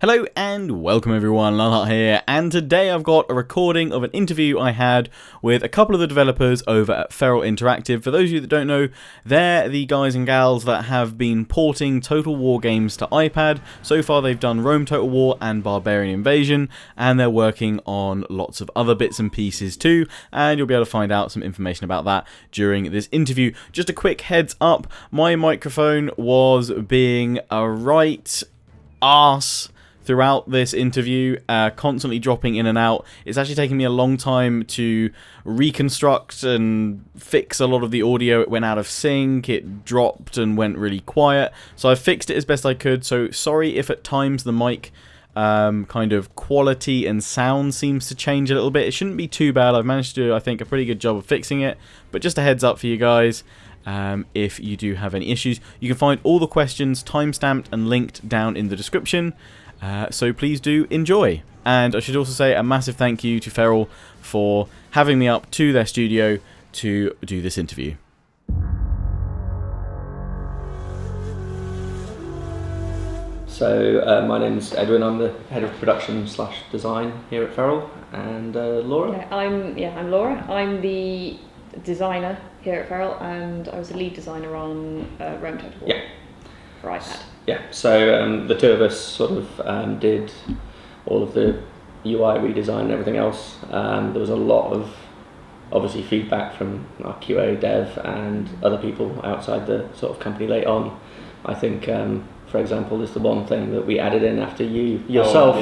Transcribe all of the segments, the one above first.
Hello and welcome everyone, Lala here, and today I've got a recording of an interview I had with a couple of the developers over at Feral Interactive. For those of you that don't know, they're the guys and gals that have been porting Total War games to iPad. So far they've done Rome Total War and Barbarian Invasion, and they're working on lots of other bits and pieces too, and you'll be able to find out some information about that during this interview. Just a quick heads up, my microphone was being a right arse throughout this interview, constantly dropping in and out. It's actually taken me a long time to reconstruct and fix a lot of the audio. It went out of sync, it dropped and went really quiet, so I fixed it as best I could. So sorry if at times the mic kind of quality and sound seems to change a little bit. It shouldn't be too bad. I've managed to do, I think, a pretty good job of fixing it, but just a heads up for you guys. If you do have any issues, you can find all the questions timestamped and linked down in the description. So please do enjoy. And I should also say a massive thank you to Feral for having me up to their studio to do this interview. So my name's Edwin. I'm the head of production / design here at Feral. And Laura? Yeah, I'm Laura. I'm the designer here at Feral, and I was the lead designer on Rome Total War for iPad. Yeah, so the two of us sort of did all of the UI redesign and everything else. There was a lot of, obviously, feedback from our QA dev and other people outside the sort of company late on. I think, for example, is the one thing that we added in after you yourself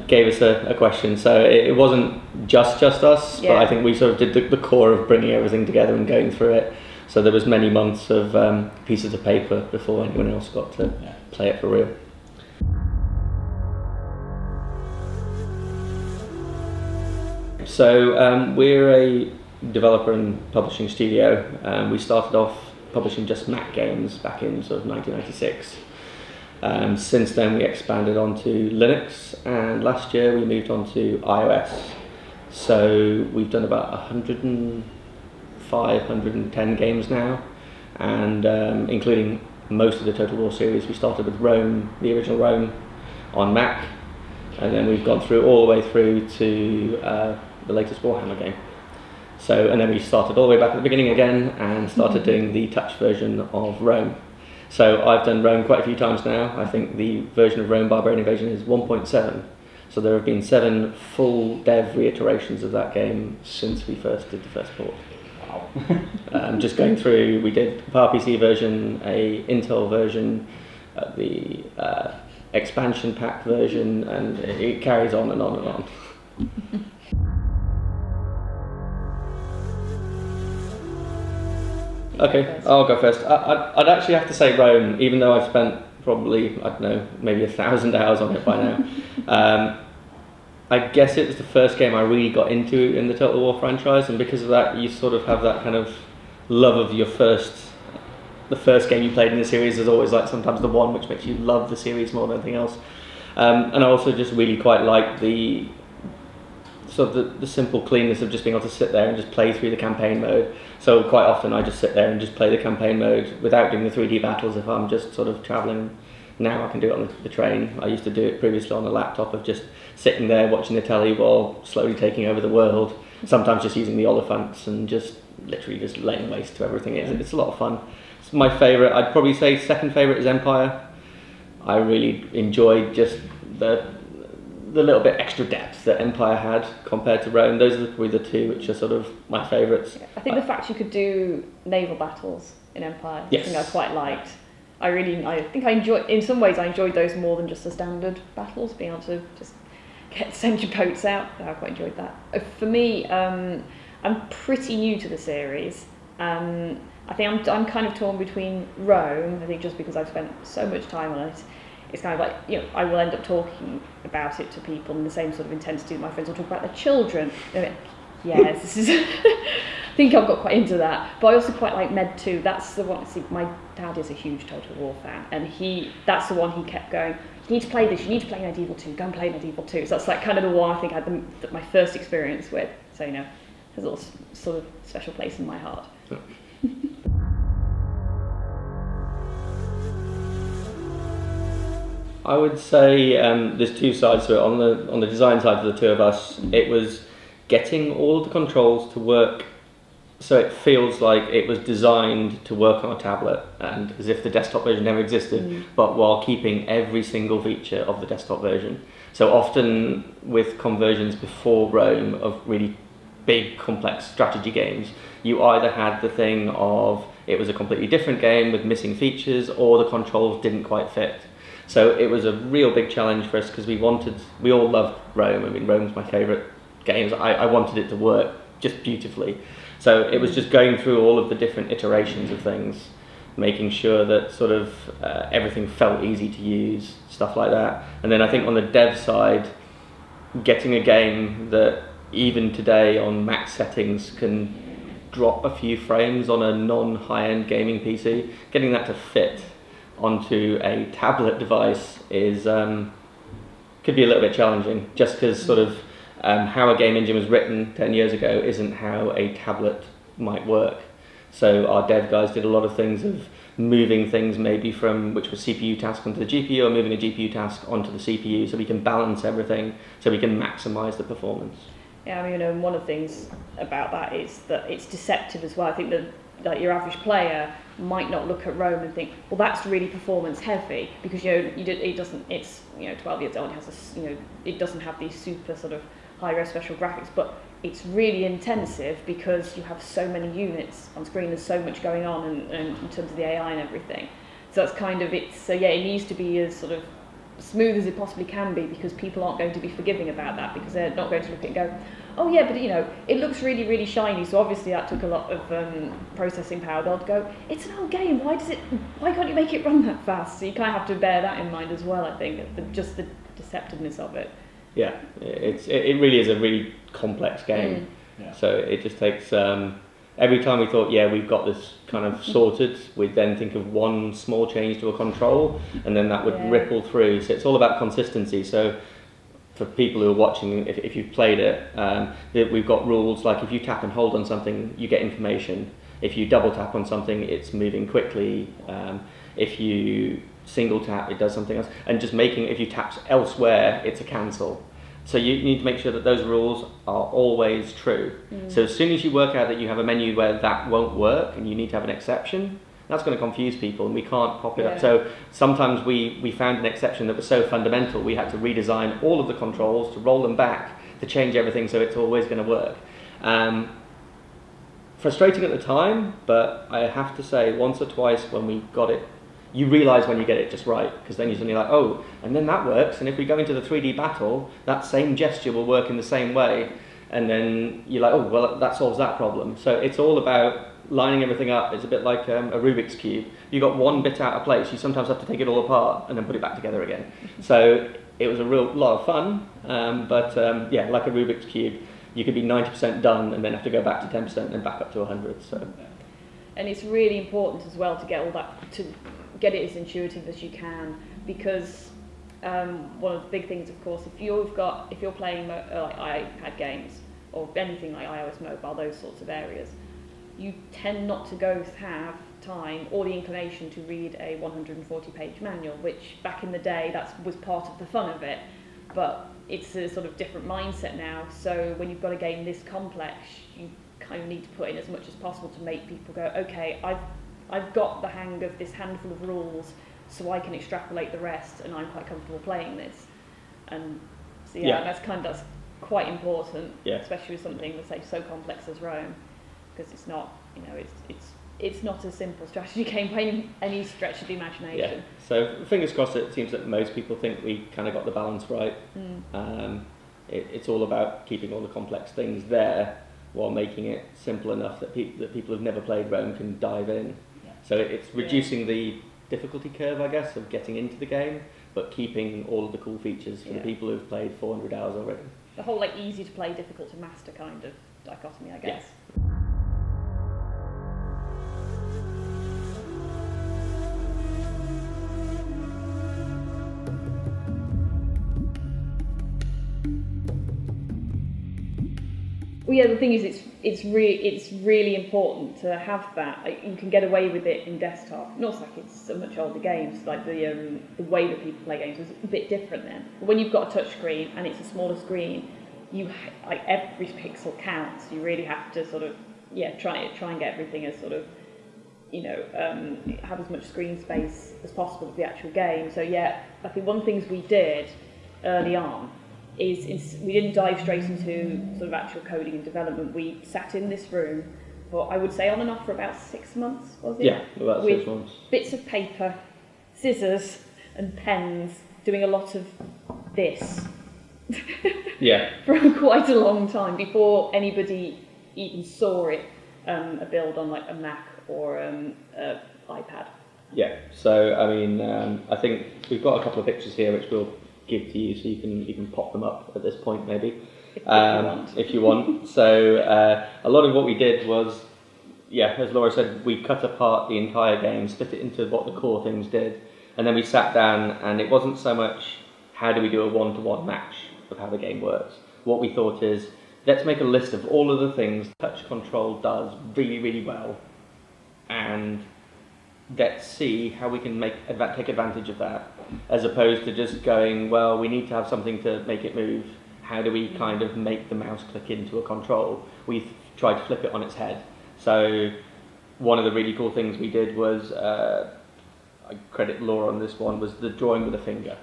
gave us a question. So it wasn't just us, but I think we sort of did the core of bringing everything together and going through it. So there was many months of pieces of paper before anyone else got to play it for real. So we're a developer and publishing studio. We started off publishing just Mac games back in sort of 1996. Since then we expanded onto Linux, and last year we moved on to iOS. So we've done about 110 games now, and including most of the Total War series. We started with Rome, the original Rome, on Mac, and then we've gone through all the way through to the latest Warhammer game. So, and then we started all the way back at the beginning again and started doing the touch version of Rome. So I've done Rome quite a few times now. I think the version of Rome Barbarian Invasion is 1.7. So there have been 7 full dev reiterations of that game since we first did the first port. Just going through, we did a PowerPC version, a Intel version, the expansion pack version, and it carries on and on and on. Okay, I'll go first. I'd actually have to say Rome, even though I've spent probably, I don't know, maybe 1,000 hours on it by now. I guess it was the first game I really got into in the Total War franchise, and because of that you sort of have that kind of love of the first game you played in the series is always like sometimes the one which makes you love the series more than anything else. And I also just really quite like the sort of the simple cleanness of just being able to sit there and just play through the campaign mode. So quite often I just sit there and just play the campaign mode without doing the 3D battles if I'm just sort of travelling. Now I can do it on the train. I used to do it previously on the laptop of just sitting there watching the telly while slowly taking over the world. Sometimes just using the Oliphants and just literally just laying waste to everything. It's a lot of fun. It's my favourite. I'd probably say second favourite is Empire. I really enjoyed just the little bit extra depth that Empire had compared to Rome. Those are probably the two which are sort of my favourites. I think the fact you could do naval battles in Empire, I think I quite liked. I think I enjoyed, in some ways I enjoyed those more than just the standard battles, being able to just send your boats out. I quite enjoyed that. For me, I'm pretty new to the series. I think I'm kind of torn between Rome, I think just because I've spent so much time on it. It's kind of like, I will end up talking about it to people in the same sort of intensity that my friends will talk about their children. Yes, this is. I think I've got quite into that, but I also quite like Med 2. That's the one. See, my dad is a huge Total War fan, and that's the one he kept going. You need to play this. You need to play Medieval 2. Go and play Medieval 2. So that's like kind of the one I think I had my first experience with. So has a little sort of special place in my heart. I would say there's two sides to it. On the design side for the two of us, it was getting all of the controls to work so it feels like it was designed to work on a tablet and as if the desktop version never existed, but while keeping every single feature of the desktop version. So often with conversions before Rome of really big complex strategy games, you either had the thing of it was a completely different game with missing features, or the controls didn't quite fit. So it was a real big challenge for us because we all loved Rome. I mean, Rome's my favourite games. I wanted it to work just beautifully. So it was just going through all of the different iterations of things, making sure that sort of everything felt easy to use, stuff like that. And then I think on the dev side, getting a game that even today on max settings can drop a few frames on a non-high-end gaming PC, getting that to fit onto a tablet device is could be a little bit challenging, just because sort of how a game engine was written 10 years ago isn't how a tablet might work. So our dev guys did a lot of things of moving things maybe from which was CPU task onto the GPU, or moving a GPU task onto the CPU, so we can balance everything, so we can maximize the performance. Yeah, I mean, one of the things about that is that it's deceptive as well. I think that like your average player might not look at Rome and think, well, that's really performance heavy, because it doesn't. It's 12 years old. It has it doesn't have these super sort of high-res special graphics, but it's really intensive because you have so many units on screen. There's so much going on, and in terms of the AI and everything. So that's kind of it needs to be as sort of smooth as it possibly can be, because people aren't going to be forgiving about that, because they're not going to look at it and go, oh yeah, but it looks really, really shiny, so obviously that took a lot of processing power. They'll go, it's an old game, why can't you make it run that fast? So you kind of have to bear that in mind as well, I think, just the deceptiveness of it. Yeah, it really is a really complex game. Yeah. So it just takes every time we thought, yeah, we've got this kind of sorted, we'd then think of one small change to a control, and then that would ripple through. So it's all about consistency. So for people who are watching, if you've played it, we've got rules like if you tap and hold on something, you get information. If you double tap on something, it's moving quickly. If you single tap, it does something else. And just if you tap elsewhere, it's a cancel. So you need to make sure that those rules are always true. So as soon as you work out that you have a menu where that won't work and you need to have an exception, that's going to confuse people, and we can't pop it up. So sometimes we found an exception that was so fundamental, we had to redesign all of the controls to roll them back to change everything so it's always going to work. Frustrating at the time, but I have to say once or twice when we got it, you realise when you get it just right, because then you're suddenly like, oh, and then that works, and if we go into the 3D battle, that same gesture will work in the same way, and then you're like, oh, well, that solves that problem. So it's all about lining everything up. It's a bit like a Rubik's Cube. You got one bit out of place, you sometimes have to take it all apart and then put it back together again. So it was a real lot of fun, but like a Rubik's Cube, you could be 90% done and then have to go back to 10% and back up to 100. So. And it's really important as well to get all that, to get it as intuitive as you can, because one of the big things, of course, if you're playing like iPad games or anything like iOS mobile, those sorts of areas, you tend not to have time or the inclination to read a 140-page manual, which back in the day was part of the fun of it, but it's a sort of different mindset now. So when you've got a game this complex, you kind of need to put in as much as possible to make people go, okay, I've got the hang of this handful of rules, so I can extrapolate the rest, and I'm quite comfortable playing this. And so that's quite important, especially with something that's like so complex as Rome, because it's not, it's not a simple strategy game by any stretch of the imagination. Yeah. So fingers crossed. It seems that most people think we kind of got the balance right. It's all about keeping all the complex things there while making it simple enough that people who've never played Rome can dive in. So it's reducing the difficulty curve, I guess, of getting into the game, but keeping all of the cool features for the people who've played 400 hours already. The whole easy to play, difficult to master kind of dichotomy, I guess. Yeah. Well, yeah, the thing is, it's really important to have that. Like, you can get away with it in desktop. And also, like, it's so much older games. Like the way that people play games is a bit different then. But when you've got a touch screen and it's a smaller screen, like every pixel counts. You really have to sort of try and get everything as sort of have as much screen space as possible with the actual game. So yeah, I think one of the things we did early on is we didn't dive straight into sort of actual coding and development. We sat in this room for, I would say, on and off for about 6 months, was it? Yeah, about 6 months. Bits of paper, scissors and pens, doing a lot of this. Yeah. For quite a long time before anybody even saw it, a build on like a Mac or iPad. Yeah, so I mean, I think we've got a couple of pictures here which we'll give to you, so you can pop them up at this point maybe, if you want. So a lot of what we did was, as Laura said, we cut apart the entire game, split it into what the core things did, and then we sat down, and it wasn't so much how do we do a one-to-one match of how the game works. What we thought is, let's make a list of all of the things touch control does really, really well, and let's see how we can take advantage of that, as opposed to just going, well, we need to have something to make it move. How do we kind of make the mouse click into a control? We tried to flip it on its head. So one of the really cool things we did was, I credit Laura on this one, was the drawing with a finger.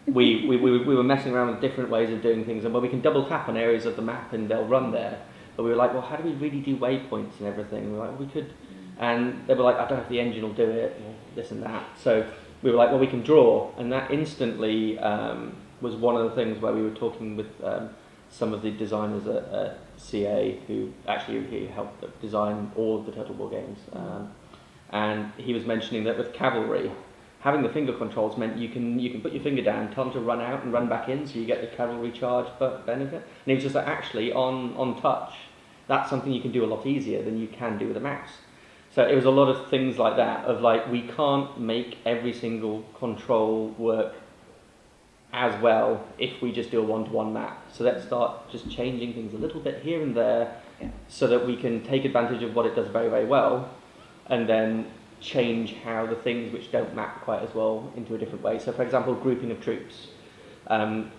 We were messing around with different ways of doing things, and we can double tap on areas of the map and they'll run there. But we were like, well, how do we really do waypoints and everything? We were like, we could. And they were like, I don't know if the engine will do it, or this and that. So we were like, well, we can draw. And that instantly was one of the things where we were talking with some of the designers at CA, who actually helped design all of the Total War games. And he was mentioning that with Cavalry, having the finger controls meant you can put your finger down, tell them to run out and run back in, so you get the Cavalry charge benefit. And he was just like, actually, on touch, that's something you can do a lot easier than you can do with a mouse. So it was a lot of things like that, of like, we can't make every single control work as well if we just do a one-to-one map. So let's start just changing things a little bit here and there, so that we can take advantage of what it does very, very well, and then change how the things which don't map quite as well into a different way. So for example, grouping of troops. On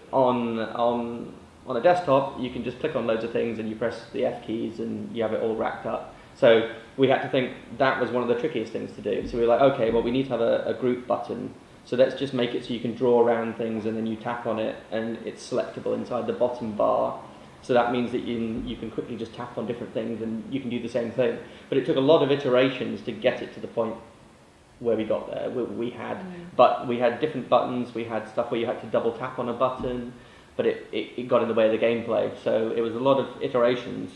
a desktop, you can just click on loads of things and you press the F keys and you have it all racked up. So we had to think that was one of the trickiest things to do. So we were like, okay, well, we need to have a group button. So let's just make it so you can draw around things and then you tap on it and it's selectable inside the bottom bar. So that means that you can quickly just tap on different things and you can do the same thing. But it took a lot of iterations to get it to the point where we got there. We had different buttons, we had stuff where you had to double tap on a button, but it got in the way of the gameplay. So it was a lot of iterations.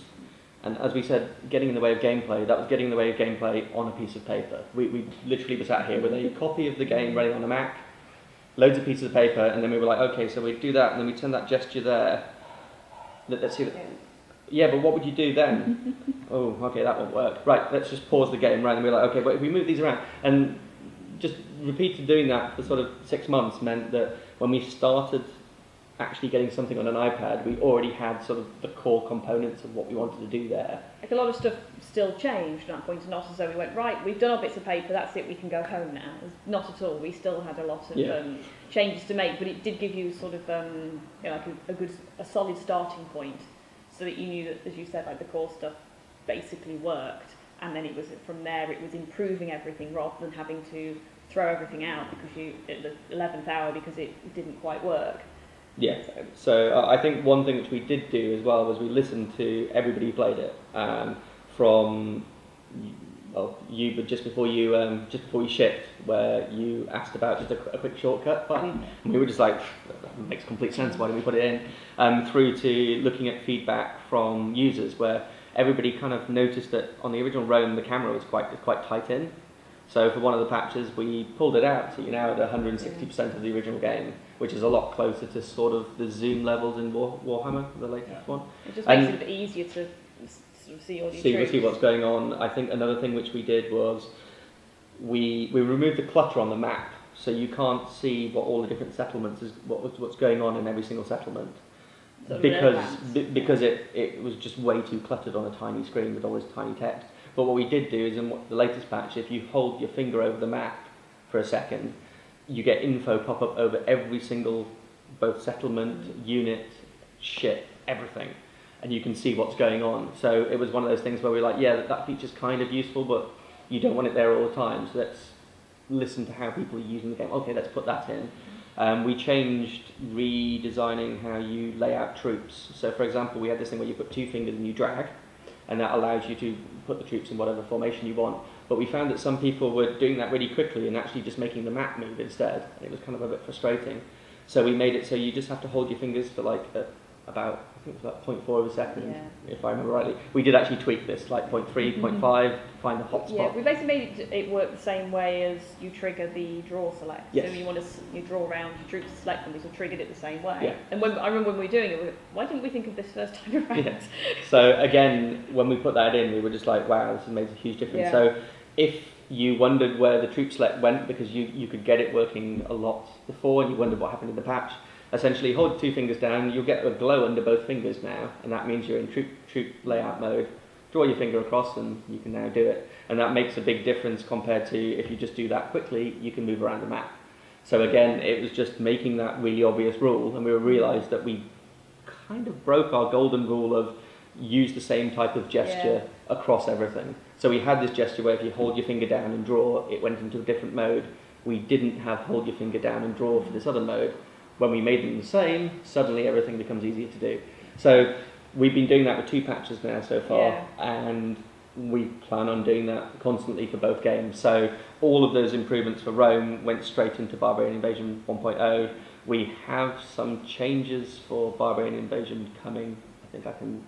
And as we said, getting in the way of gameplay, that was getting in the way of gameplay on a piece of paper. We literally were sat here with a copy of the game running on a Mac, loads of pieces of paper, and then we were like, okay, so we do that, and then we turn that gesture there. Let's see. Yeah, but what would you do then? Oh, okay, that won't work. Right, let's just pause the game, right? And we're like, okay, but if we move these around, and just repeated doing that for sort of 6 months meant that when we started actually getting something on an iPad, we already had sort of the core components of what we wanted to do there. Like, a lot of stuff still changed at that point, not as though we went, right, we've done our bits of paper, that's it, we can go home now. Not at all. We still had a lot of changes to make, but it did give you sort of like a solid starting point, so that you knew that, as you said, like the core stuff basically worked, and then it was from there it was improving everything rather than having to throw everything out because you at the 11th hour because it didn't quite work. Yeah, so I think one thing which we did do as well was we listened to everybody who played it, from you, but just before you shipped, where you asked about just a quick shortcut button, and we were just like, that makes complete sense, why don't we put it in, through to looking at feedback from users, where everybody kind of noticed that on the original Rome the camera was quite tight in. So for one of the patches, we pulled it out, so you're now at 160% of the original game, which is a lot closer to sort of the zoom levels in Warhammer, the latest one. It just makes it a bit easier to sort of see all these troops. See what's going on. I think another thing which we did was we removed the clutter on the map, so you can't see what all the different settlements is, what's going on in every single settlement. because it was just way too cluttered on a tiny screen with all this tiny text. But what we did do is in the latest patch, if you hold your finger over the map for a second, you get info pop up over every single, both settlement, unit, ship, everything, and you can see what's going on. So it was one of those things where we're like, yeah, that feature's kind of useful, but you don't want it there all the time, so let's listen to how people are using the game. Okay, let's put that in. We changed redesigning how you lay out troops. So for example, we had this thing where you put 2 fingers and you drag, and that allows you to put the troops in whatever formation you want. But we found that some people were doing that really quickly and actually just making the map move instead, and it was kind of a bit frustrating. So we made it so you just have to hold your fingers for like about, I think it was about 0.4 of a second, if I remember rightly. We did actually tweak this, like 0.3, 0.5, find the hot spot. Yeah, we basically made it work the same way as you trigger the draw select. Yes. So you draw around your troops to select them, so triggered it the same way. Yeah. And I remember when we were doing it, why didn't we think of this first time around? Yeah. So again, when we put that in, we were just like, wow, this has made a huge difference. Yeah. So if you wondered where the troop select went because you could get it working a lot before and you wondered what happened in the patch, essentially hold 2 fingers down, you'll get a glow under both fingers now, and that means you're in troop layout mode. Draw your finger across and you can now do it. And that makes a big difference compared to if you just do that quickly, you can move around the map. So again, it was just making that really obvious rule, and we realised that we kind of broke our golden rule of use the same type of gesture across everything. So we had this gesture where if you hold your finger down and draw, it went into a different mode. We didn't have hold your finger down and draw for this other mode. When we made them the same, suddenly everything becomes easier to do. So we've been doing that with 2 patches now so far, and we plan on doing that constantly for both games. So all of those improvements for Rome went straight into Barbarian Invasion 1.0. We have some changes for Barbarian Invasion coming. I think I can...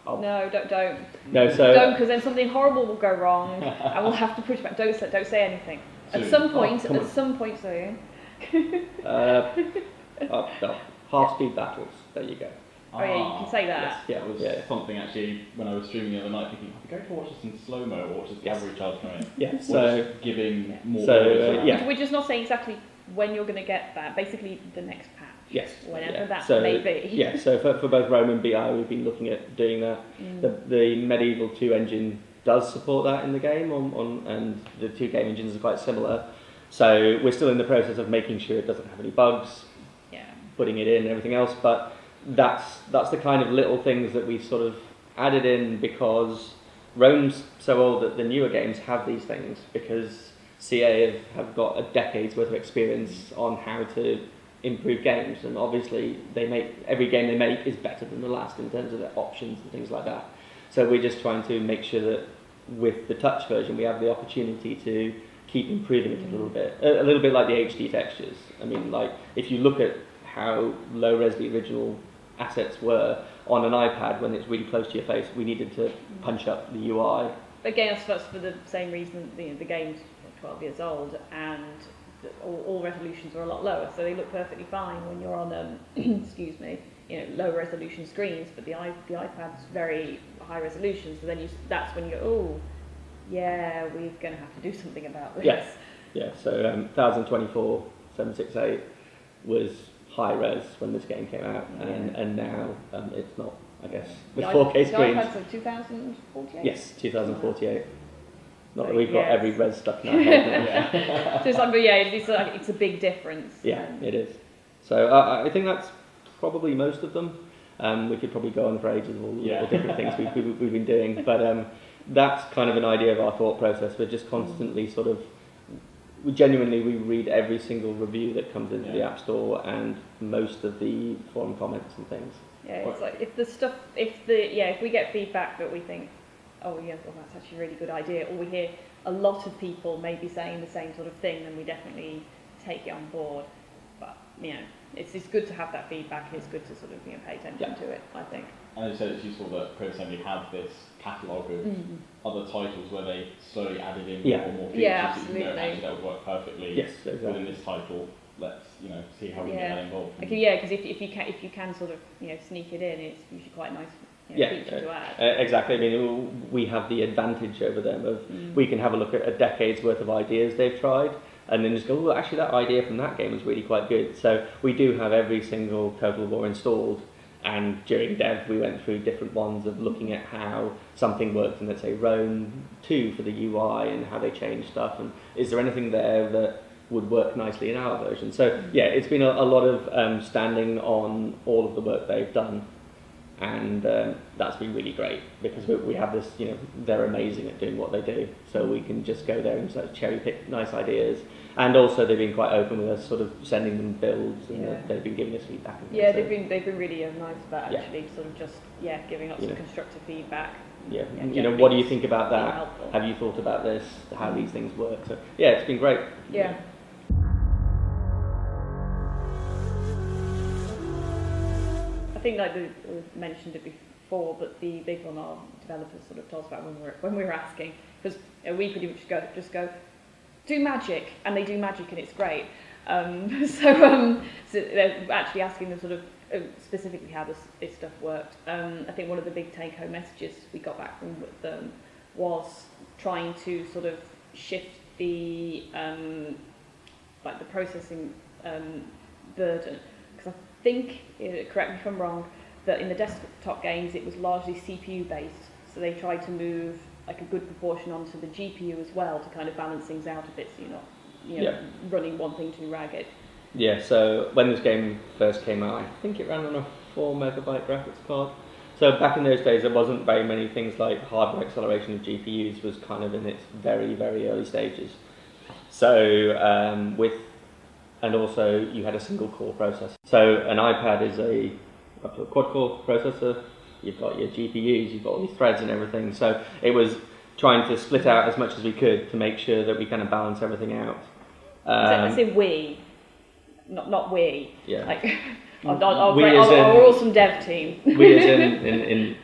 No, don't. No, so... Don't, because then something horrible will go wrong, and we'll have to push back. Don't say anything. At some point soon... half speed battles. There you go. Oh yeah, you can say that. Yes, that was something actually when I was streaming the other night, thinking, I'm going to watch this in slow mo or watch this cavalry charge coming. Yeah. So just giving more. We're just not saying exactly when you're going to get that. Basically, the next patch. Yes. Whenever that may be. Yeah. So for both Rome and BI, we've been looking at doing that. The Medieval 2 engine does support that in the game, and the 2 game engines are quite similar. So we're still in the process of making sure it doesn't have any bugs, putting it in and everything else, but that's the kind of little things that we've sort of added in because Rome's so old that the newer games have these things because CA have got a decade's worth of experience on how to improve games, and obviously every game they make is better than the last in terms of their options and things like that. So we're just trying to make sure that with the touch version we have the opportunity to keep improving it a little bit like the HD textures. I mean, like if you look at how low res the original assets were on an iPad when it's really close to your face, we needed to punch up the UI. Again, that's for the same reason the game's 12 years old and all resolutions are a lot lower, so they look perfectly fine when you're on excuse me, low resolution screens, but the iPad's very high resolution, so then that's when you go, oh yeah, we're going to have to do something about this. Yes. Yeah, so 1024 768 was high res when this game came out, and now it's not, I guess, with 4K screens. The iPad's like 2048? Yes, 2048. Not that we've got every res stuck in our head now. So it's like, it's a big difference. Yeah, it is. So I think that's probably most of them. We could probably go on for ages of all the different things we've been doing, but that's kind of an idea of our thought process. We're just constantly sort of, we read every single review that comes into the App Store and most of the forum comments and things. Yeah, it's like if we get feedback that we think, well, that's actually a really good idea, or we hear a lot of people maybe saying the same sort of thing, then we definitely take it on board. But it's good to have that feedback. It's good to sort of pay attention to it, I think. And you said it's useful that Code Assembly had this catalogue of other titles where they slowly added in more and more features. Yeah, so absolutely. Actually that would work perfectly within this title. Let's see how we can get that involved. Because if you can sort of sneak it in, it's usually quite a nice feature to add. Exactly. I mean, we have the advantage over them of we can have a look at a decade's worth of ideas they've tried, and then just go, well, actually that idea from that game was really quite good. So we do have every single Total War installed, And during dev, we went through different ones of looking at how something worked in, let's say, Rome 2 for the UI and how they changed stuff. And is there anything there that would work nicely in our version? So yeah, it's been a lot of standing on all of the work they've done. And that's been really great because we have this, they're amazing at doing what they do. So we can just go there and sort of cherry pick nice ideas. And also they've been quite open with us, sort of sending them builds, and they've been giving us feedback. Yeah, they've been really nice about actually sort of just giving us some constructive feedback. Yeah, what do you think about that? Have you thought about this? How these things work? So yeah, it's been great. Yeah. I think we mentioned it before, but the big one our developers sort of told us about when we were asking, because we could even just go do magic, and they do magic and it's great. So they're actually asking them sort of specifically how this stuff worked. I think one of the big take-home messages we got back from them was trying to sort of shift the the processing burden, because I think, correct me if I'm wrong, that in the desktop games it was largely CPU based, so they tried to move a good proportion onto the GPU as well to kind of balance things out a bit, so you're not running one thing too ragged. Yeah, so when this game first came out, I think it ran on a 4 megabyte graphics card. So back in those days, there wasn't very many things like hardware acceleration of GPUs was kind of in its very, very early stages. So and also you had a single core processor. So an iPad is up to a quad core processor. You've got your GPUs, you've got all these threads and everything. So it was trying to split out as much as we could to make sure that we kind of balance everything out. I say we, not we. Yeah. Our awesome dev team. We as in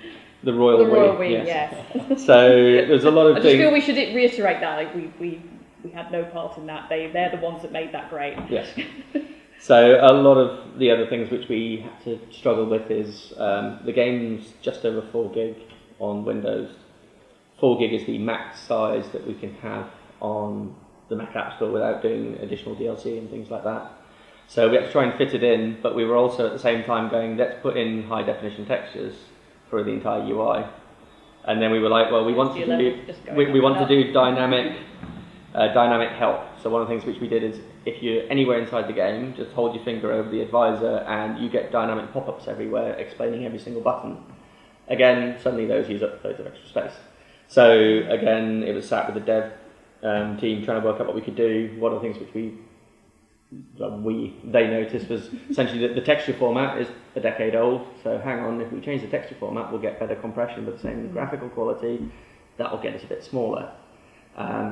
the royal we. The royal we, yes. So there's a lot of I just feel we should reiterate that. We had no part in that. They're the ones that made that great. Yes. So a lot of the other things which we had to struggle with is the game's just over 4 gig on Windows. 4 gig is the max size that we can have on the Mac App Store without doing additional DLC and things like that. So we had to try and fit it in, but we were also at the same time going, let's put in high definition textures for the entire UI. And then we were like, well, we want to do dynamic help. So one of the things which we did is, if you're anywhere inside the game, just hold your finger over the advisor and you get dynamic pop-ups everywhere explaining every single button. Again, suddenly those use up loads of extra space. So again, it was sat with the dev team trying to work out what we could do. One of the things which they noticed was essentially that the texture format is a decade old. So hang on, if we change the texture format, we'll get better compression, but the same graphical quality, that will get us a bit smaller.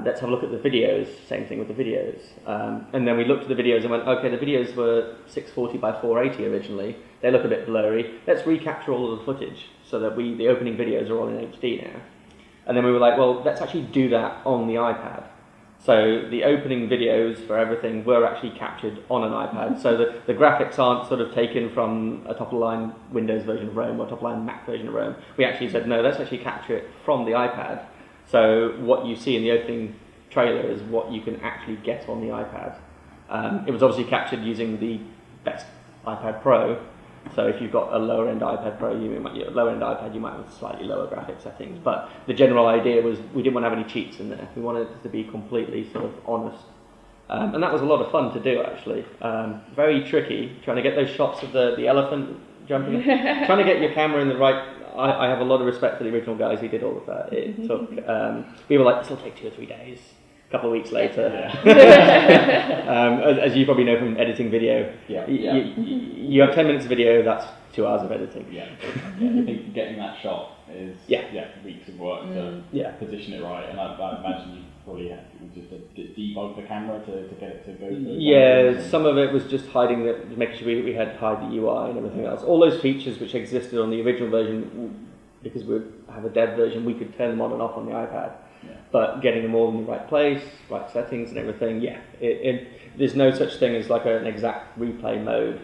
Let's have a look at the videos, same thing with the videos. And then we looked at the videos and went, okay, the videos were 640 by 480 originally. They look a bit blurry. Let's recapture all of the footage so that the opening videos are all in HD now. And then we were like, well, let's actually do that on the iPad. So the opening videos for everything were actually captured on an iPad. So the graphics aren't sort of taken from a top-of-the-line Windows version of Rome or top-of-the-line Mac version of Rome. We actually said, no, let's actually capture it from the iPad. So what you see in the opening trailer is what you can actually get on the iPad. It was obviously captured using the best iPad Pro. So if you've got a lower-end iPad Pro, you might have slightly lower graphics settings. But the general idea was we didn't want to have any cheats in there. We wanted it to be completely sort of honest. And that was a lot of fun to do, actually. Very tricky, trying to get those shots of the elephant jumping. Trying to get your camera in the right... I have a lot of respect for the original guys who did all of that. It took... we were like, this will take 2 or 3 days. A couple of weeks later. As you probably know from editing video, you have 10 minutes of video, that's 2 hours of editing. I think getting that shot is weeks of work to position it right, and I imagine you probably had to just debug the camera to get it to go through. Yeah, some of it was just hiding making sure we had hide the UI and everything else. All those features which existed on the original version, because we have a dev version, we could turn them on and off on the iPad. But getting them all in the right place, right settings and everything, there's no such thing as like an exact replay mode.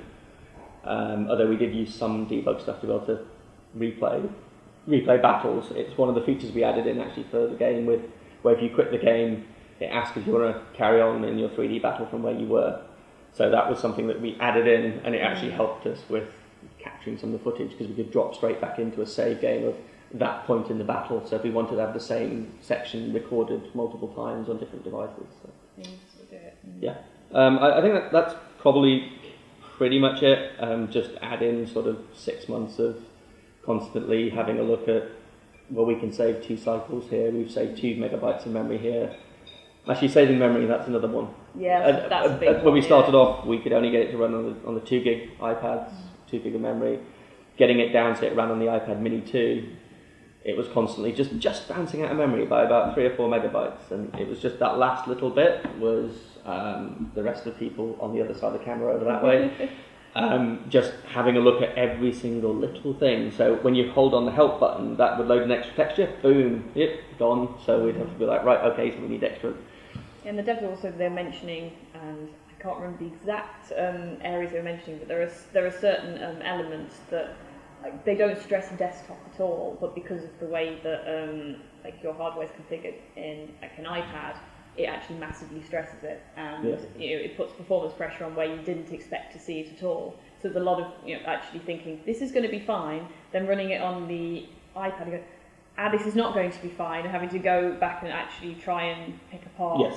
Although we did use some debug stuff to be able to replay battles. It's one of the features we added in actually for the game, where if you quit the game, it asks if you want to carry on in your 3D battle from where you were. So that was something that we added in, and it actually helped us with capturing some of the footage because we could drop straight back into a save game of that point in the battle. So if we wanted to have the same section recorded multiple times on different devices. So. Yeah. I think that's probably pretty much it. Just add in sort of 6 months of constantly having a look at, well, we can save 2 cycles here, we've saved 2 megabytes of memory here. Actually, saving memory, that's another one. Yeah, that's a big one. When we started off, we could only get it to run on the 2 gig iPads, 2 gig of memory. Getting it down so it ran on the iPad Mini 2, it was constantly just bouncing out of memory by about 3 or 4 megabytes, and it was just that last little bit was the rest of the people on the other side of the camera over that way. Just having a look at every single little thing. So when you hold on the help button, that would load an extra texture, boom, yep, gone. So we'd have to be like, right, okay, so we need extra. And the devs also, they're mentioning, and I can't remember the exact areas they're mentioning, but there are certain elements that they don't stress desktop at all, but because of the way that your hardware is configured in like an iPad, it actually massively stresses it, and it puts performance pressure on where you didn't expect to see it at all. So there's a lot of actually thinking this is going to be fine, then running it on the iPad and go, this is not going to be fine, and having to go back and actually try and pick apart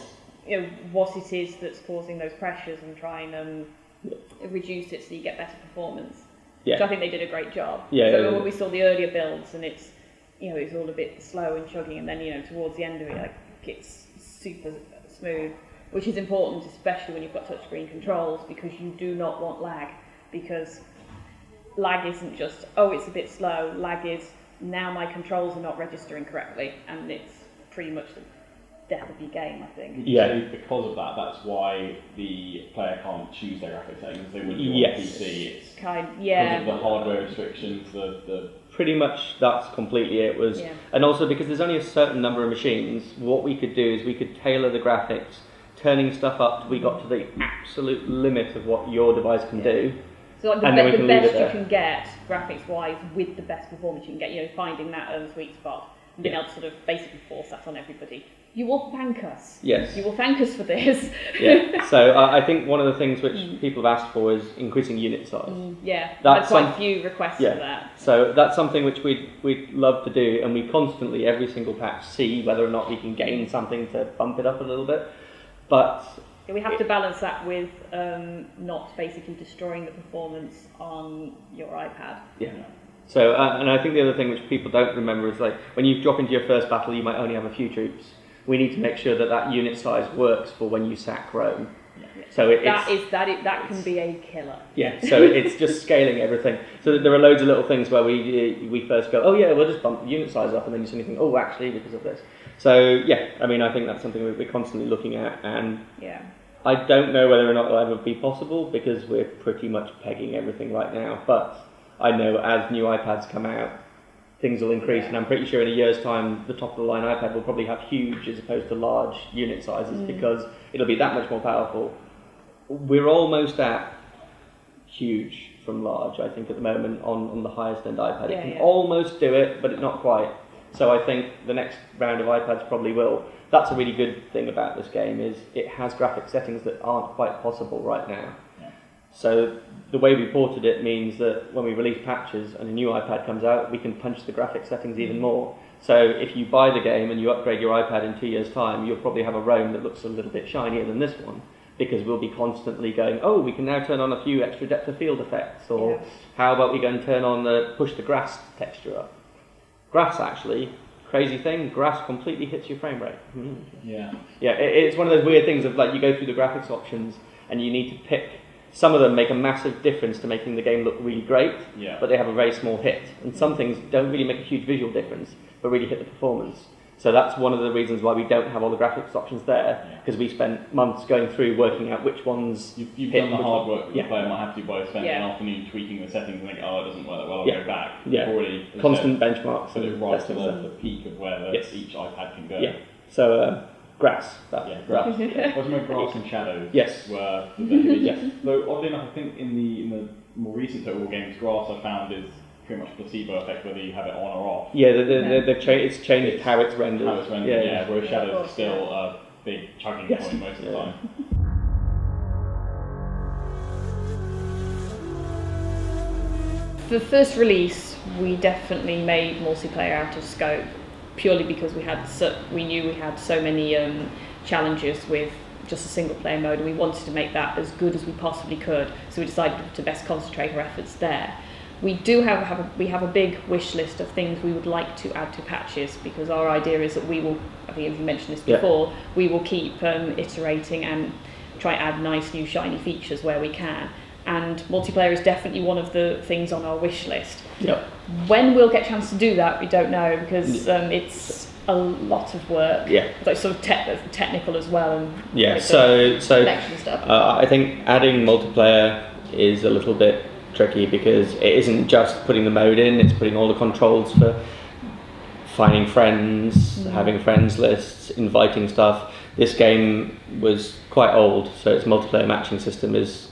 what it is that's causing those pressures and try and reduce it so you get better performance. Which I think they did a great job. When we saw the earlier builds and it's it's all a bit slow and chugging, and then towards the end of it, it's super smooth, which is important, especially when you've got touchscreen controls, because you do not want lag, because lag isn't just it's a bit slow. Lag is now my controls are not registering correctly, and it's pretty much the death of your game, I think. So because of that, that's why the player can't choose their graphics settings. They would do on PC. It's because of the hardware restrictions. The pretty much that's completely it was, and also because there's only a certain number of machines. What we could do is we could tailor the graphics, turning stuff up till we got to the absolute limit of what your device can do. So the best you can get graphics-wise with the best performance you can get. Finding that sweet spot and being able to sort of basically force that on everybody. You will thank us. Yes. You will thank us for this. So I think one of the things which people have asked for is increasing unit size. That's quite a few requests for that. So that's something which we'd love to do, and we constantly, every single patch, see whether or not we can gain something to bump it up a little bit. But we have to balance that with not basically destroying the performance on your iPad. So, and I think the other thing which people don't remember is when you drop into your first battle, you might only have a few troops. We need to make sure that unit size works for when you sack Rome. So that can be a killer. So it's just scaling everything. So there are loads of little things where we first go, we'll just bump the unit size up, and then you suddenly think, actually, because of this. So I think that's something we're constantly looking at, and I don't know whether or not it'll ever be possible because we're pretty much pegging everything right now. But I know as new iPads come out, things will increase, and I'm pretty sure in a year's time the top of the line iPad will probably have huge as opposed to large unit sizes because it'll be that much more powerful. We're almost at huge from large, I think, at the moment on the highest end iPad. It can almost do it, but it's not quite. So I think the next round of iPads probably will. That's a really good thing about this game is it has graphic settings that aren't quite possible right now. So the way we ported it means that when we release patches and a new iPad comes out, we can punch the graphic settings even more. So if you buy the game and you upgrade your iPad in 2 years' time, you'll probably have a Rome that looks a little bit shinier than this one, because we'll be constantly going, we can now turn on a few extra depth of field effects, or how about we go and turn on push the grass texture up. Grass, actually, crazy thing, grass completely hits your frame rate. It's one of those weird things of you go through the graphics options and you need to pick. Some of them make a massive difference to making the game look really great, but they have a very small hit. And some things don't really make a huge visual difference, but really hit the performance. So that's one of the reasons why we don't have all the graphics options there, because we spent months going through working out which ones You've done the hard work that the player might have to by spending an afternoon tweaking the settings and think, it doesn't work that well, I'll go back. Already constant benchmarks. So it rises to the peak of where each iPad can go. So grass. Grass. Wasn't there grass and shadows? Yes. Were the Though oddly enough, I think in the more recent Total War games, grass I found is pretty much placebo effect, whether you have it on or off. It's changed how it's rendered. Whereas shadows are still a big chugging point most of the time. For the first release, we definitely made multiplayer out of scope, purely because we knew we had so many challenges with just a single player mode, and we wanted to make that as good as we possibly could. So we decided to best concentrate our efforts there. We do have a big wish list of things we would like to add to patches, because our idea is that we will, I think you mentioned this before, we will keep iterating and try and add nice new shiny features where we can. And multiplayer is definitely one of the things on our wish list. Yep. When we'll get a chance to do that, we don't know, because it's a lot of work. Yeah. Like sort of technical as well. And so stuff. I think adding multiplayer is a little bit tricky, because it isn't just putting the mode in, it's putting all the controls for finding friends, having friends lists, inviting stuff. This game was quite old, so its multiplayer matching system is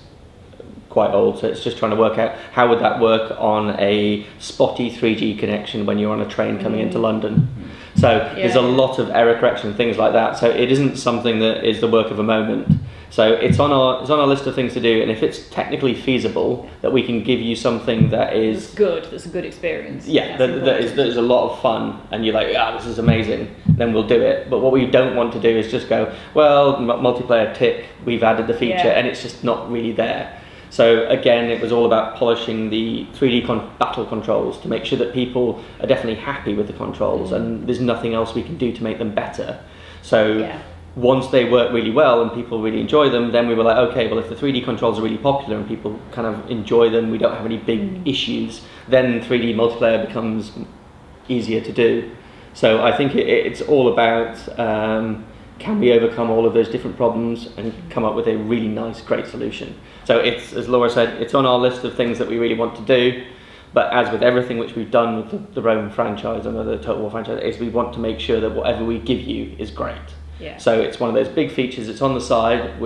quite old, so it's just trying to work out how would that work on a spotty 3G connection when you're on a train coming into London. So there's a lot of error correction and things like that, so it isn't something that is the work of a moment. So it's on our list of things to do, and if it's technically feasible that we can give you something that is good, that's a good experience. Yeah, that is a lot of fun, and you're like, this is amazing, then we'll do it. But what we don't want to do is just go, well, multiplayer tick, we've added the feature, and it's just not really there. So again, it was all about polishing the 3D battle controls to make sure that people are definitely happy with the controls, and there's nothing else we can do to make them better. So once they work really well and people really enjoy them, then we were like, okay, well, if the 3D controls are really popular and people kind of enjoy them, we don't have any big issues, then 3D multiplayer becomes easier to do. So I think it's all about can we overcome all of those different problems and come up with a really nice, great solution. So it's, as Laura said, it's on our list of things that we really want to do. But as with everything which we've done with the Rome franchise and the Total War franchise, is we want to make sure that whatever we give you is great. Yeah. So it's one of those big features. It's on the side.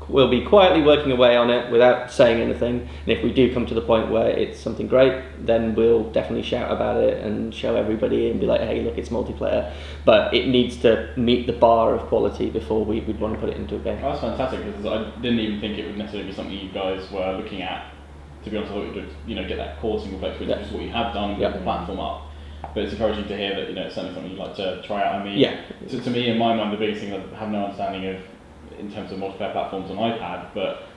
We'll be quietly working away on it without saying anything. And if we do come to the point where it's something great, then we'll definitely shout about it and show everybody and be like, hey, look, it's multiplayer. But it needs to meet the bar of quality before we'd want to put it into a game. Oh, that's fantastic, because I didn't even think it would necessarily be something you guys were looking at. To be honest, I thought you would get that core single player experience, which is what you have done with the platform up. But it's encouraging to hear that it's certainly something you'd like to try out. I mean, to me, in my mind, the biggest thing that I have no understanding of in terms of multiplayer platforms on iPad, but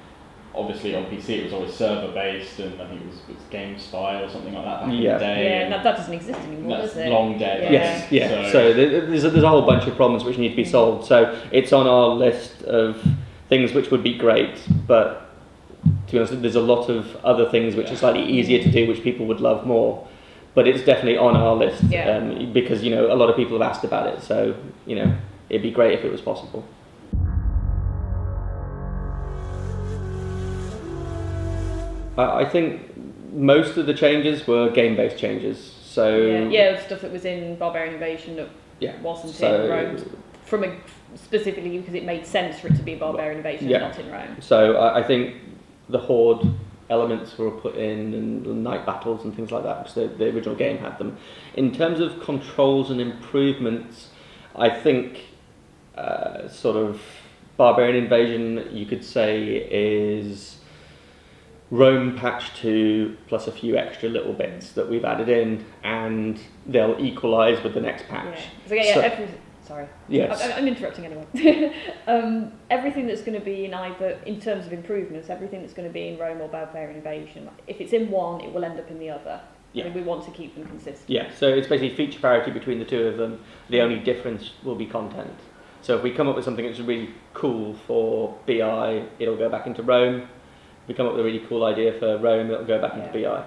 obviously on PC it was always server based, and I think it was GameSpy or something like that back in the day. Yeah, that doesn't exist anymore, does it? Long dead. Yes. So there's a whole bunch of problems which need to be solved. So it's on our list of things which would be great, but to be honest, there's a lot of other things which are slightly easier to do, which people would love more. But it's definitely on our list because a lot of people have asked about it. So it'd be great if it was possible. I think most of the changes were game-based changes. So stuff that was in Barbarian Invasion that wasn't in Rome, specifically because it made sense for it to be Barbarian Invasion and not in Rome. So I think the Horde elements were put in, and night battles and things like that, because the original game had them. In terms of controls and improvements, I think sort of Barbarian Invasion, you could say, is Rome patch 2 plus a few extra little bits that we've added in, and they'll equalise with the next patch. Sorry. Yes. I'm interrupting anyway. Everything that's going to be in either, in terms of improvements, everything that's going to be in Rome or Barbarian Invasion, if it's in one, it will end up in the other. Yeah. I mean, we want to keep them consistent. Yeah, so it's basically feature parity between the two of them. The only difference will be content. So if we come up with something that's really cool for BI, it'll go back into Rome. If we come up with a really cool idea for Rome, it'll go back into BI.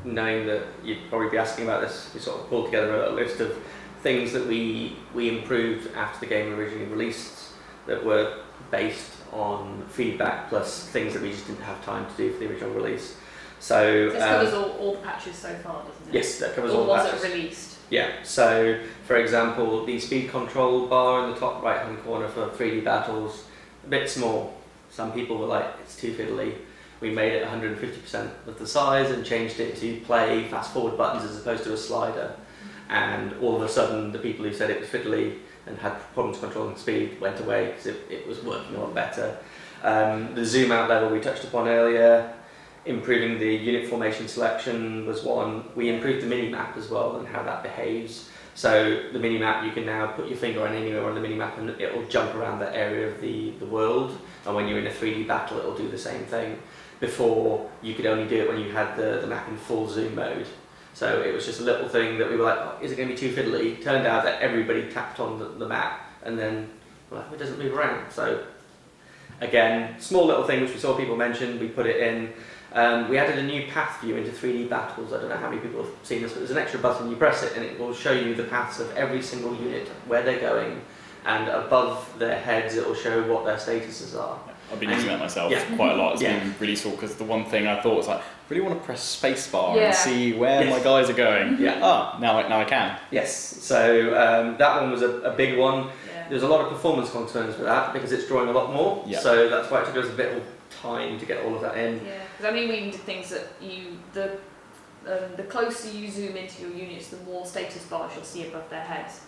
Knowing that you'd probably be asking about this, we sort of pulled together a list of things that we improved after the game originally released that were based on feedback plus things that we just didn't have time to do for the original release. So this covers all the patches so far, doesn't it? Yes, that covers all the patches. Ones that are released. Yeah, so for example, the speed control bar in the top right hand corner for 3D battles, a bit small. Some people were like, it's too fiddly. We made it 150% of the size and changed it to play fast forward buttons as opposed to a slider. And all of a sudden, the people who said it was fiddly and had problems controlling speed went away because it was working a lot better. The zoom out level we touched upon earlier. Improving the unit formation selection was one. We improved the mini-map as well and how that behaves. So the mini-map, you can now put your finger on anywhere on the mini-map and it'll jump around that area of the world. And when you're in a 3D battle, it'll do the same thing. Before, you could only do it when you had the map in full zoom mode. So it was just a little thing that we were like, oh, is it going to be too fiddly? Turned out that everybody tapped on the map and then, well, it doesn't move around. So again, small little thing which we saw people mention, we put it in. We added a new path view into 3D battles. I don't know how many people have seen this, but there's an extra button, you press it and it will show you the paths of every single unit, where they're going, and above their heads it will show what their statuses are. I've been using that myself quite a lot. It's been really useful because the one thing I thought was like, I really want to press spacebar and see where my guys are going. Now I can. Yes, so that one was a big one. There's a lot of performance concerns with that because it's drawing a lot more. So that's why it took us a bit of time to get all of that in. Yeah, because I mean we even did things that the closer you zoom into your units, the more status bars you'll see above their heads.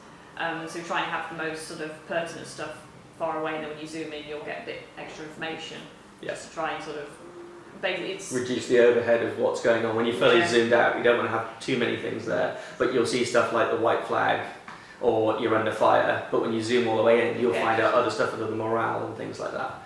So try and have the most sort of pertinent stuff far away, and then when you zoom in you'll get a bit extra information. Just to try and sort of basically reduce the overhead of what's going on. When you're fully zoomed out, you don't want to have too many things there, but you'll see stuff like the white flag or you're under fire, but when you zoom all the way in you'll find out other stuff other than morale and things like that.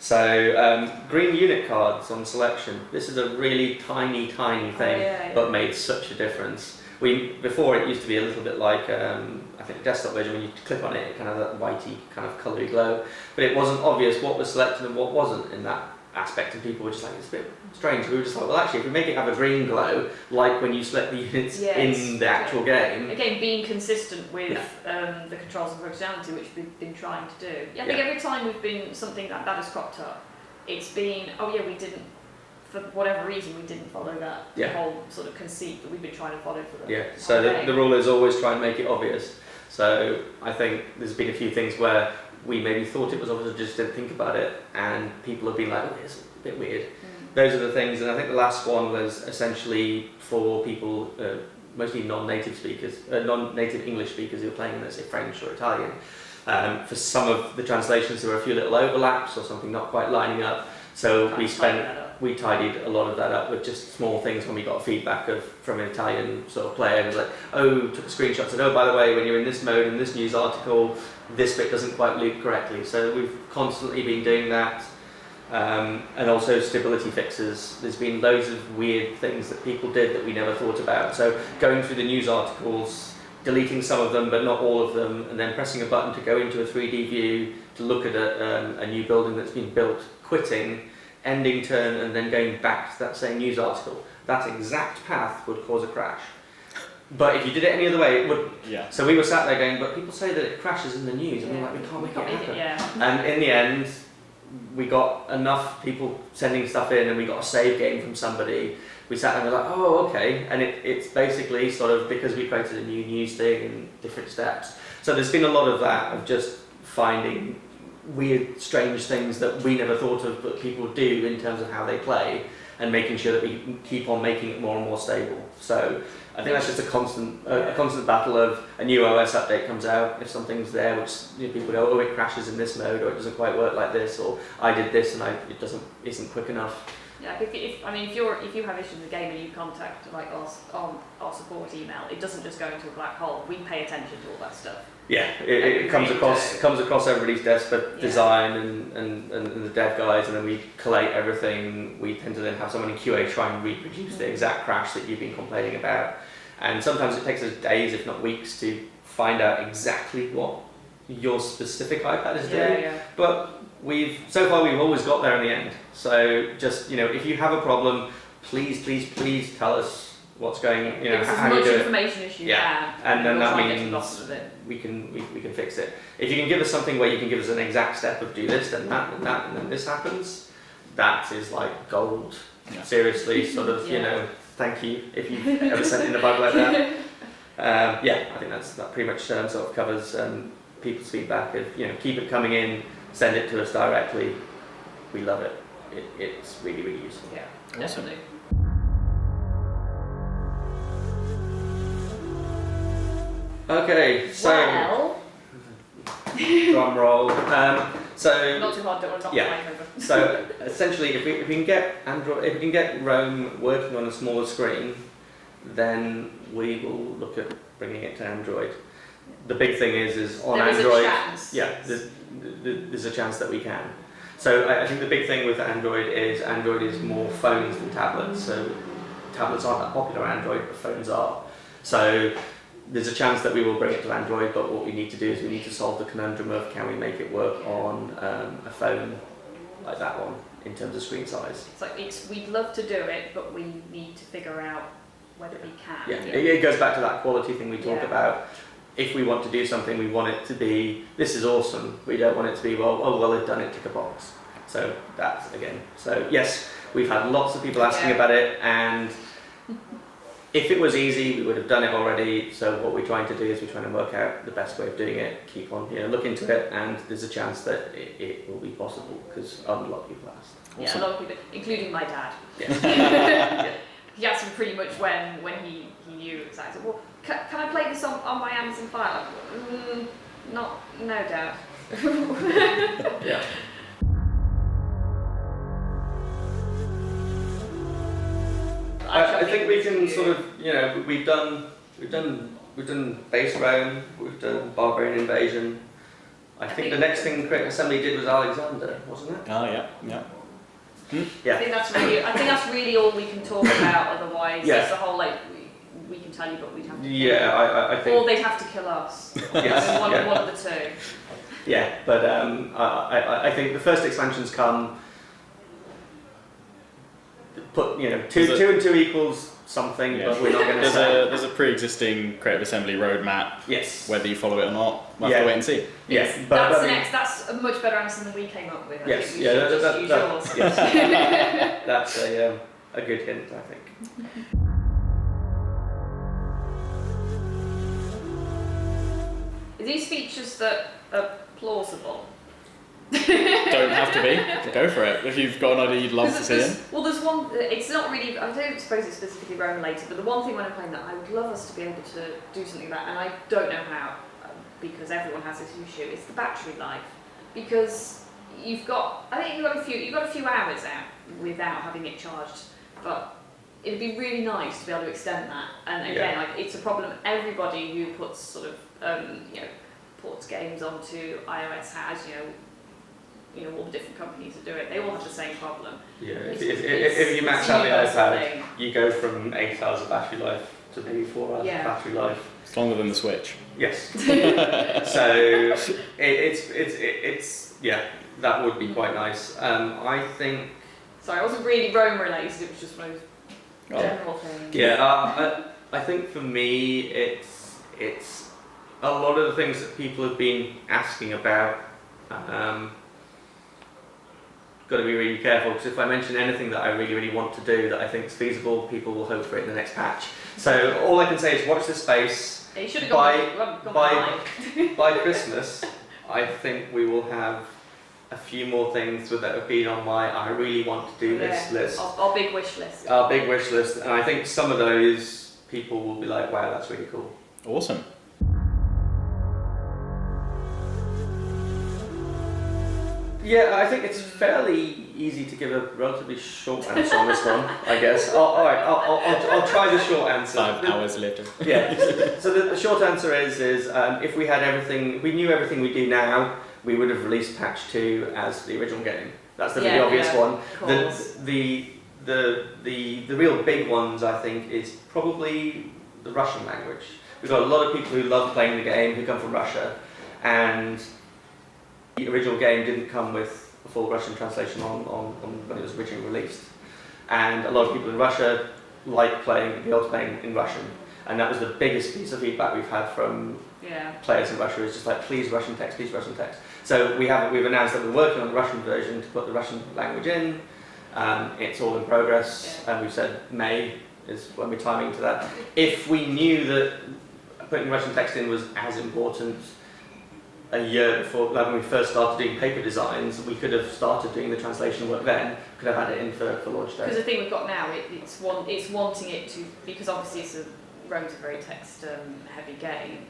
So green unit cards on selection. This is a really tiny thing, but made such a difference. Before it used to be a little bit like I think desktop version, when you click on it, it kind of that whitey kind of coloury glow, but it wasn't obvious what was selected and what wasn't in that aspect, and people were just like, it's a bit strange. We were just like, well, actually, if we make it have a green glow, like when you select the units in the actual game. Again, being consistent with the controls and functionality, which we've been trying to do. I think every time we've been something like that has cropped up, it's been, we didn't, for whatever reason, we didn't follow that whole sort of conceit that we've been trying to follow for the so the rule is always try and make it obvious. So I think there's been a few things where we maybe thought it was obvious, just didn't think about it, and people have been like, oh, it's a bit weird. Those are the things, and I think the last one was essentially for people, mostly non-native speakers, non-native English speakers who are playing in, let's say, French or Italian. For some of the translations, there were a few little overlaps or something not quite lining up, so we tidied a lot of that up with just small things when we got feedback from an Italian sort of player. It was like, took a screenshot, said, by the way, when you're in this mode, in this news article, this bit doesn't quite loop correctly. So we've constantly been doing that. And also stability fixes. There's been loads of weird things that people did that we never thought about. So going through the news articles, deleting some of them but not all of them, and then pressing a button to go into a 3D view to look at a new building that's been built, quitting, ending turn, and then going back to that same news article. That exact path would cause a crash. But if you did it any other way, it wouldn't. So we were sat there going, but people say that it crashes in the news, and we're like, we can't make it happen. And in the end, we got enough people sending stuff in, and we got a save game from somebody. We sat there and we're like, oh, okay. And it's basically sort of because we created a new news thing in different steps. So there's been a lot of that, of just finding weird, strange things that we never thought of, but people do in terms of how they play, and making sure that we keep on making it more and more stable. So I think that's just a constant battle of a new OS update comes out. If something's there, which people go, it crashes in this mode, or it doesn't quite work like this, or I did this and it isn't quick enough. Yeah, if you have issues with the game and you contact like us on our support email, it doesn't just go into a black hole. We pay attention to all that stuff. Yeah, it comes across everybody's desk for design and the dev guys, and then we collate everything. We tend to then have someone in QA try and reproduce the exact crash that you've been complaining about, and sometimes it takes us days, if not weeks, to find out exactly what your specific iPad is doing. But we've always got there in the end. So just if you have a problem, please tell us what's going, how you do it. As much information as you can, and then that means we can fix it. If you can give us something where you can give us an exact step of do this, then that, and then this happens, that is like gold. Seriously, sort of, thank you if you've ever sent in a bug like that. I think that pretty much sort of covers people's feedback. Keep it coming in, send it to us directly. We love it. It's really, really useful. Yeah, definitely. Okay, so Drum roll. So Not too hard, don't want to knock yeah. the mic over. So essentially, if we can get Android, if we can get Roam working on a smaller screen, then we will look at bringing it to Android. The big thing is on there Android. Is a chance. Yeah, there's a chance that we can. So I think the big thing with Android is more phones than tablets. So tablets aren't that popular on Android, but phones are. So there's a chance that we will bring it to Android, but what we need to do is we need to solve the conundrum of can we make it work on a phone like that one in terms of screen size. It's like we'd love to do it, but we need to figure out whether we can. Yeah, it goes back to that quality thing we talk about. If we want to do something, we want it to be, this is awesome. We don't want it to be, well, they've done it, tick a box. So that's, again, so yes, we've had lots of people asking about it, and if it was easy, we would have done it already. So what we're trying to do is we're trying to work out the best way of doing it, keep on, look into it, and there's a chance that it will be possible, because a lot of people asked. Yeah, a lot of people, including my dad. Yeah. He asked me pretty much when he knew exactly. Well, can I play this on my Amazon Fire? No, Dad. Yeah. I think we can sort of, we've done base Rome, we've done Barbarian Invasion. I think the next thing Creative Assembly did was Alexander, wasn't it? Oh yeah. Yeah. I think that's really all we can talk about. Otherwise, it's the whole we can tell you, but we'd have to. Yeah, I think. Or they'd have to kill us. Yes. one of the two. Yeah, but I think the first expansions come. Put 2 and 2 equals something, but we're not going to say. There's a pre-existing Creative Assembly roadmap. Yes. Whether you follow it or not, we'll have to wait and see. Yes, that's a much better answer than we came up with. I think we should just use yours. Yes. That's a good hint, I think. Are these features that are plausible? Don't have to be. Go for it. If you've got an idea you'd love to see in. Well, there's one. It's not really. I don't suppose it's specifically Rome related, but the one thing when I'm playing that I would love us to be able to do something like that, and I don't know how, because everyone has this issue. It's the battery life, because you've got. I think you've got a few hours out without having it charged, but it'd be really nice to be able to extend that. And again, it's a problem everybody who puts sort of ports games onto iOS has. All the different companies that do it, they all have the same problem. Yeah, if you max out the iPad, you go from 8 hours of battery life to maybe 4 hours of battery life. It's longer than the Switch. Yes. So it's that would be quite nice. I think. Sorry, I wasn't really Rome related. It was just one of those general things. Yeah, I think for me it's a lot of the things that people have been asking about. Got to be really careful, because if I mention anything that I really, really want to do that I think is feasible, people will hope for it in the next patch. So all I can say is watch this space. Yeah, you should have gone by Christmas, I think we will have a few more things that have been on my I really want to do this list. Our big wish list. Our big wish list, and I think some of those people will be like, wow, that's really cool. Awesome. Yeah, I think it's fairly easy to give a relatively short answer on this one, I guess. I'll try the short answer. 5 hours later. Yeah. So the short answer is if we had everything, we knew everything we do now, we would have released patch 2 as the original game. That's the really obvious one. The real big ones, I think, is probably the Russian language. We've got a lot of people who love playing the game who come from Russia, and the original game didn't come with a full Russian translation on when it was originally released. And a lot of people in Russia like be able to play in Russian. And that was the biggest piece of feedback we've had from players in Russia, is just like, please Russian text, please Russian text. So we've announced that we're working on the Russian version to put the Russian language in. It's all in progress, and we've said May is when we're timing to that. If we knew that putting Russian text in was as important a year before, like when we first started doing paper designs, we could have started doing the translation work then, could have had it in for launch day. Because the thing we've got now, it's wanting it to, because obviously Rome's a very text heavy game,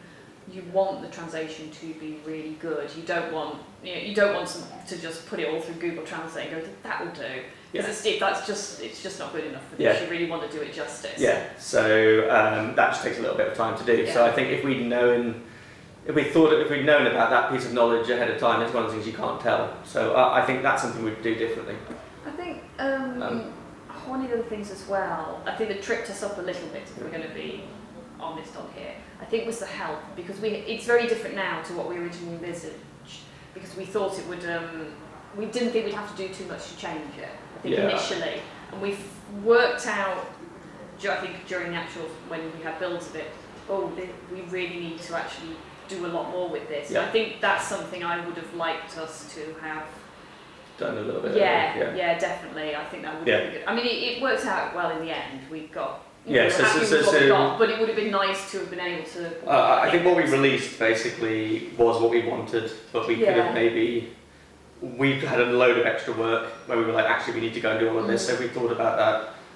you want the translation to be really good. You don't want to just put it all through Google Translate and go, that will do. Because it's just not good enough for this. You really want to do it justice. Yeah. So that just takes a little bit of time to do. So I think if we'd known about that piece of knowledge ahead of time, it's one of the things you can't tell. So I think that's something we'd do differently. I think one of the other things as well, I think that tripped us up a little bit, if we're going to be honest on here, I think was the help, because it's very different now to what we originally envisaged, because we thought it would, we didn't think we'd have to do too much to change it, I think initially, and we've worked out, I think during the actual, when we had builds of it, we really need to actually do a lot more with this. And I think that's something I would have liked us to have done a little bit. Yeah, definitely. I think that would be good. I mean, it worked out well in the end. We got we were happy with what we got, but it would have been nice to have been able to. I think what we released basically was what we wanted, but we could have maybe. We had a load of extra work where we were like, actually, we need to go and do all of this. So we thought about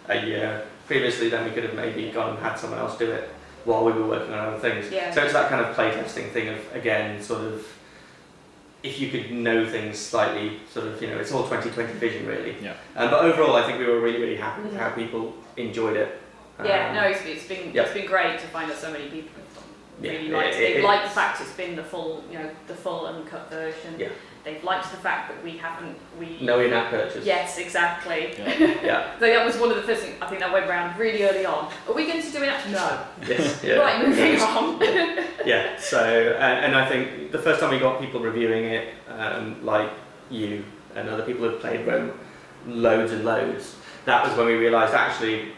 that a year previously. Then we could have maybe gone and had someone else do it while we were working on other things. Yeah. So it's that kind of playtesting thing of, again, sort of, if you could know things slightly, sort of, it's all 2020 vision really. Yeah. But overall, I think we were really, really happy with how people enjoyed it. It's been great to find that so many people really liked it. They've liked the fact it's been the full uncut version. Yeah. They've liked the fact that no in-app purchase. Yes, exactly. Yeah. So that was one of the first things I think that went around really early on. Are we going to do in-app? No. Yes. Yeah. Right, moving on. Yeah. So and I think the first time we got people reviewing it, like you and other people who've played Rome loads and loads, that was when we realised actually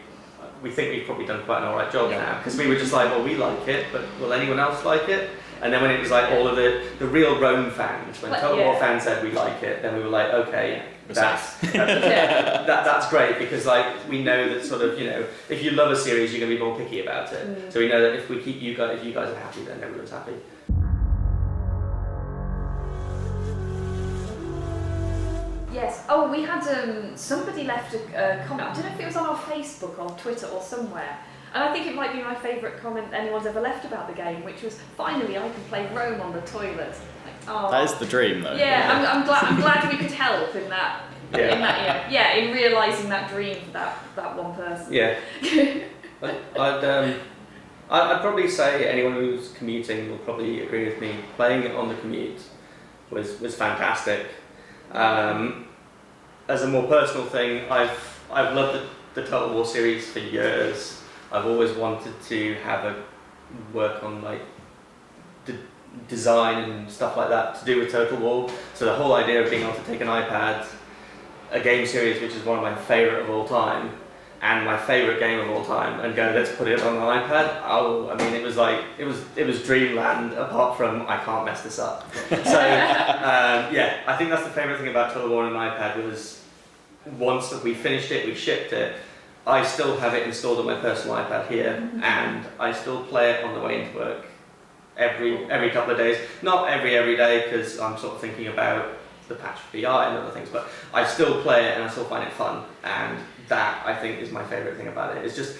we think we've probably done quite an alright job now, because we were just like, well, we like it, but will anyone else like it? And then when it was like all of the real Rome fans, when Total War fans said we like it, then we were like, okay, that's great, because like we know that sort of, if you love a series, you're going to be more picky about it. So we know that if you guys are happy, then everyone's happy. Yes. Oh, we had somebody left a comment. I don't know if it was on our Facebook or Twitter or somewhere. And I think it might be my favourite comment anyone's ever left about the game, which was, finally I can play Rome on the toilet. That is the dream, though. Yeah, I'm glad we could help in that. In realising that dream for that one person. Yeah. I'd probably say anyone who's commuting will probably agree with me. Playing it on the commute was fantastic. As a more personal thing, I've loved the Total War series for years. I've always wanted to have a work on like design and stuff like that to do with Total War. So the whole idea of being able to take an iPad, a game series which is one of my favourite of all time, and my favourite game of all time, and go, let's put it on an iPad. It was dreamland, apart from I can't mess this up. So I think that's the favourite thing about Total War on an iPad was once that we finished it, we shipped it, I still have it installed on my personal iPad here, and I still play it on the way into work every couple of days. Not every day, because I'm sort of thinking about the patch for BI and other things, but I still play it and I still find it fun, and that I think is my favourite thing about it. It's just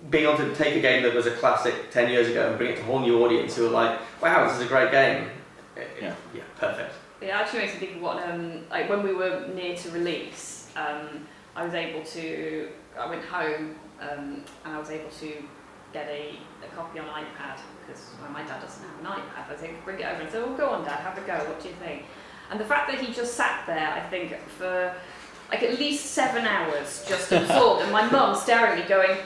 being able to take a game that was a classic 10 years ago and bring it to a whole new audience who are like, wow, this is a great game. Yeah, perfect. It actually makes me think of what, like when we were near to release, I went home and I was able to get a copy on iPad, because my dad doesn't have an iPad. I was able to bring it over and say, go on Dad, have a go, what do you think? And the fact that he just sat there, I think, for like at least 7 hours just absorbed, and my mum staring at me going,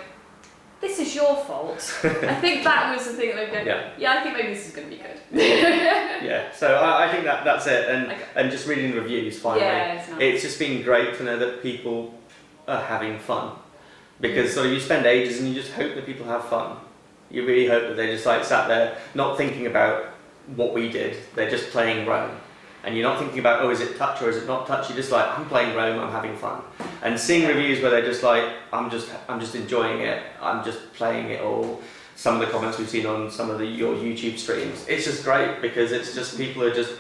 this is your fault. I think that was the thing that I go, I think maybe this is going to be good. So I think that's it, and just reading the reviews finally. It's nice. It's just been great to know that people are having fun, because sort of you spend ages and you just hope that people have fun. You really hope that they just like sat there not thinking about what we did, they're just playing Rome. And you're not thinking about, is it touch or is it not touch? You're just like, I'm playing Rome, I'm having fun. And seeing reviews where they're just like, I'm just enjoying it, I'm just playing it, or some of the comments we've seen on some of your YouTube streams, it's just great, because it's just people are just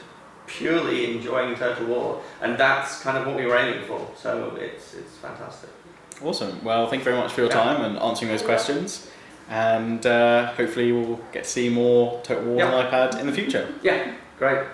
purely enjoying Total War, and that's kind of what we were aiming for. So it's fantastic. Awesome. Well, thank you very much for your time and answering those questions. and hopefully we'll get to see more Total War on iPad in the future. Yeah, great.